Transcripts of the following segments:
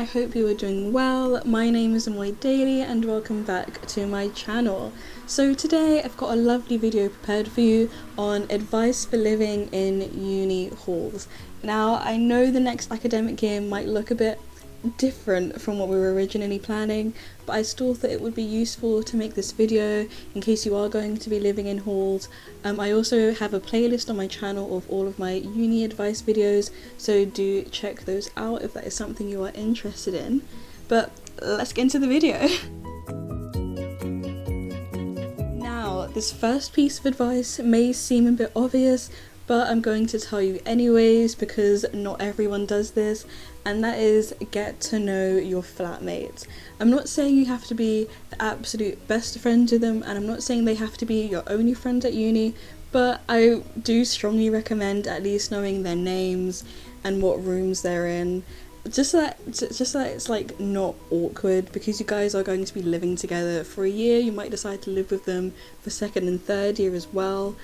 hope you are doing well. My name is Amoy Daily and welcome back to my channel. So today I've got a lovely video prepared for you on advice for living in uni halls. Now I know the next academic year might look a bit different from what we were originally planning, but I still thought it would be useful to make this video in case you are going to be living in halls. I also have a playlist on my channel of all of my uni advice videos, so do check those out if that is something you are interested in. But let's get into the video. Now, this first piece of advice may seem a bit obvious, but I'm going to tell you anyways because not everyone does this, and that is get to know your flatmates. I'm not saying you have to be the absolute best friends with them, and I'm not saying they have to be your only friend at uni, but I do strongly recommend at least knowing their names and what rooms they're in. Just so that it's like not awkward, because you guys are going to be living together for a year. You might decide to live with them for second and third year as well.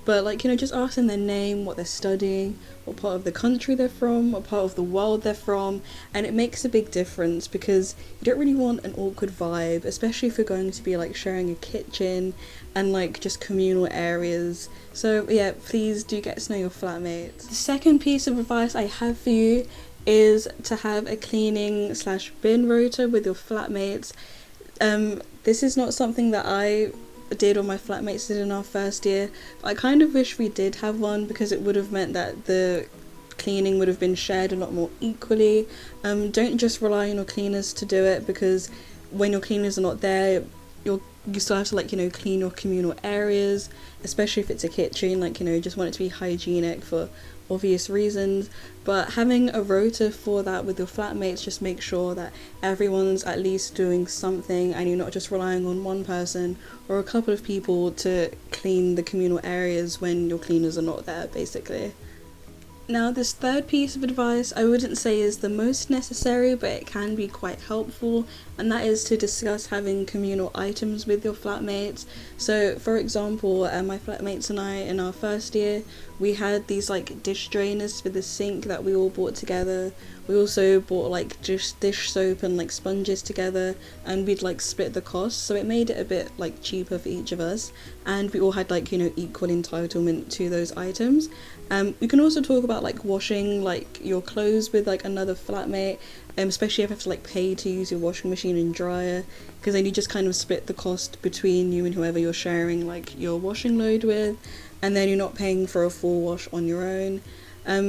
But like, you know, just ask them their name, what they're studying, what part of the country they're from, what part of the world they're from, and it makes a big difference because you don't really want an awkward vibe, especially if you're going to be like sharing a kitchen and like just communal areas. So yeah, please do get to know your flatmates. The second piece of advice I have for you is to have a cleaning / bin rota with your flatmates. This is not something that I did or my flatmates did in our first year. I kind of wish we did have one because it would have meant that the cleaning would have been shared a lot more equally. Don't just rely on your cleaners to do it, because when your cleaners are not there, you still have to, like, you know, clean your communal areas, especially if it's a kitchen. Like, you know, you just want it to be hygienic for obvious reasons. But having a rota for that with your flatmates just makes sure that everyone's at least doing something and you're not just relying on one person or a couple of people to clean the communal areas when your cleaners are not there, basically. Now, this third piece of advice I wouldn't say is the most necessary, but it can be quite helpful, and that is to discuss having communal items with your flatmates. So for example, my flatmates and I in our first year, we had these like dish drainers for the sink that we all bought together. We also bought like just dish soap and like sponges together, and we'd like split the cost, so it made it a bit like cheaper for each of us, and we all had like, you know, equal entitlement to those items. We can also talk about like washing like your clothes with like another flatmate, especially if you have to like pay to use your washing machine and dryer, because then you just kind of split the cost between you and whoever you're sharing like your washing load with, and then you're not paying for a full wash on your own.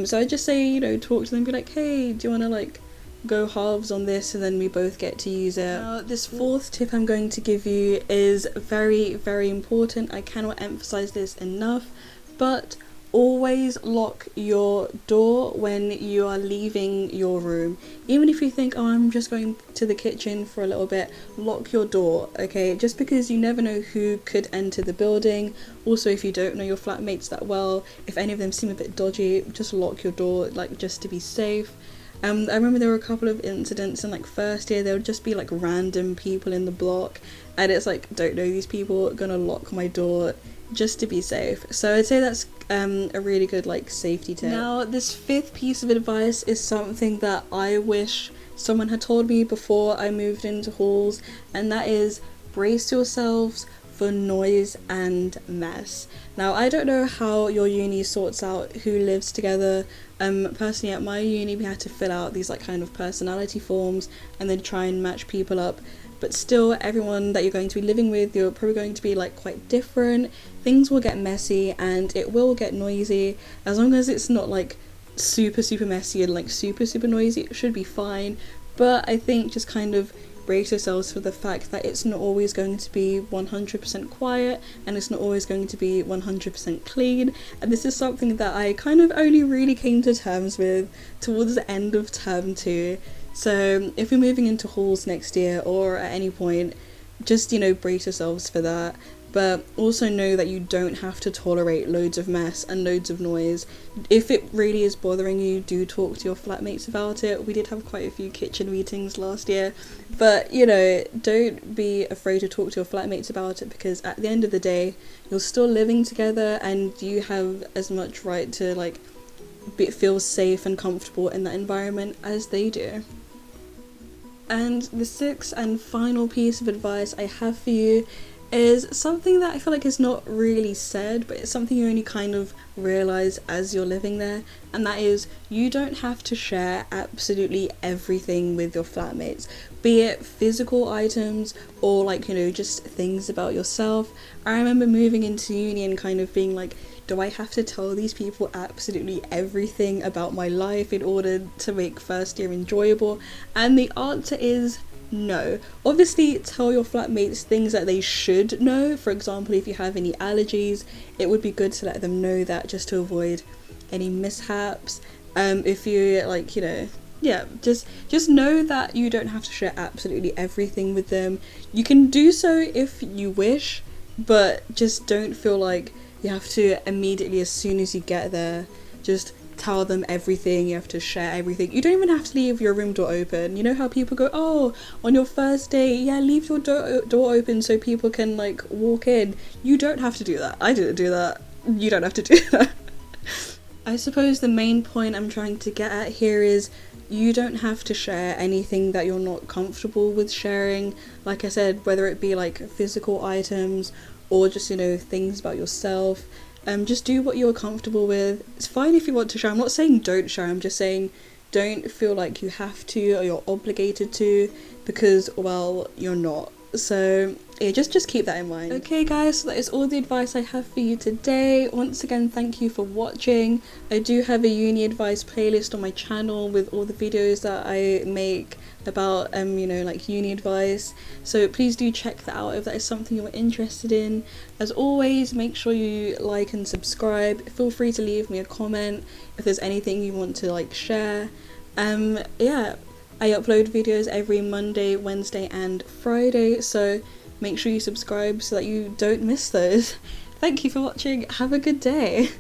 So I just say, you know, talk to them, be like, hey, do you want to like go halves on this, and then we both get to use it. Now, this fourth tip I'm going to give you is very, very important. I cannot emphasize this enough, but always lock your door when you are leaving your room. Even if you think, oh, I'm just going to the kitchen for a little bit, lock your door, okay? Just because you never know who could enter the building. Also, if you don't know your flatmates that well, if any of them seem a bit dodgy, just lock your door, like, just to be safe. I remember there were a couple of incidents in like first year. There would just be like random people in the block, and it's like, don't know these people, gonna lock my door just to be safe. So I'd say that's a really good like safety tip. Now, this fifth piece of advice is something that I wish someone had told me before I moved into halls, and that is brace yourselves for noise and mess. Now, I don't know how your uni sorts out who lives together. Personally at my uni we had to fill out these like kind of personality forms and then try and match people up, but still everyone that you're going to be living with, you're probably going to be like quite different. Things will get messy and it will get noisy. As long as it's not like super messy and like super noisy, it should be fine. But I think just kind of brace yourselves for the fact that it's not always going to be 100% quiet, and it's not always going to be 100% clean. And this is something that I kind of only really came to terms with towards the end of term 2. So if you're moving into halls next year or at any point, just, you know, brace yourselves for that. But also know that you don't have to tolerate loads of mess and loads of noise. If it really is bothering you, do talk to your flatmates about it. We did have quite a few kitchen meetings last year, but, you know, don't be afraid to talk to your flatmates about it, because at the end of the day, you're still living together and you have as much right to like feel safe and comfortable in that environment as they do. And the sixth and final piece of advice I have for you is something that I feel like is not really said, but it's something you only kind of realize as you're living there, and that is you don't have to share absolutely everything with your flatmates, be it physical items or like, you know, just things about yourself. I remember moving into uni and kind of being like, do I have to tell these people absolutely everything about my life in order to make first year enjoyable? And the answer is no. Obviously, tell your flatmates things that they should know. For example, if you have any allergies, it would be good to let them know that, just to avoid any mishaps. If you like, you know, yeah, just know that you don't have to share absolutely everything with them. You can do so if you wish, but just don't feel like you have to immediately, as soon as you get there, just tell them everything. You have to share everything. You don't even have to leave your room door open. You know how people go, oh, on your first day, yeah, leave your door open so people can like walk in. You don't have to do that. I didn't do that. You don't have to do that. I suppose the main point I'm trying to get at here is you don't have to share anything that you're not comfortable with sharing. Like I said, whether it be like physical items or just, you know, things about yourself. Just do what you're comfortable with. It's fine if you want to share. I'm not saying don't share, I'm just saying don't feel like you have to or you're obligated to, because, well, you're not. So yeah, just keep that in mind. Okay guys, so that is all the advice I have for you today. Once again, thank you for watching. I do have a uni advice playlist on my channel with all the videos that I make about you know, like uni advice, so please do check that out if that is something you're interested in. As always, make sure you like and subscribe. Feel free to leave me a comment if there's anything you want to like share. Yeah, I upload videos every Monday, Wednesday and Friday, so make sure you subscribe so that you don't miss those. Thank you for watching, have a good day.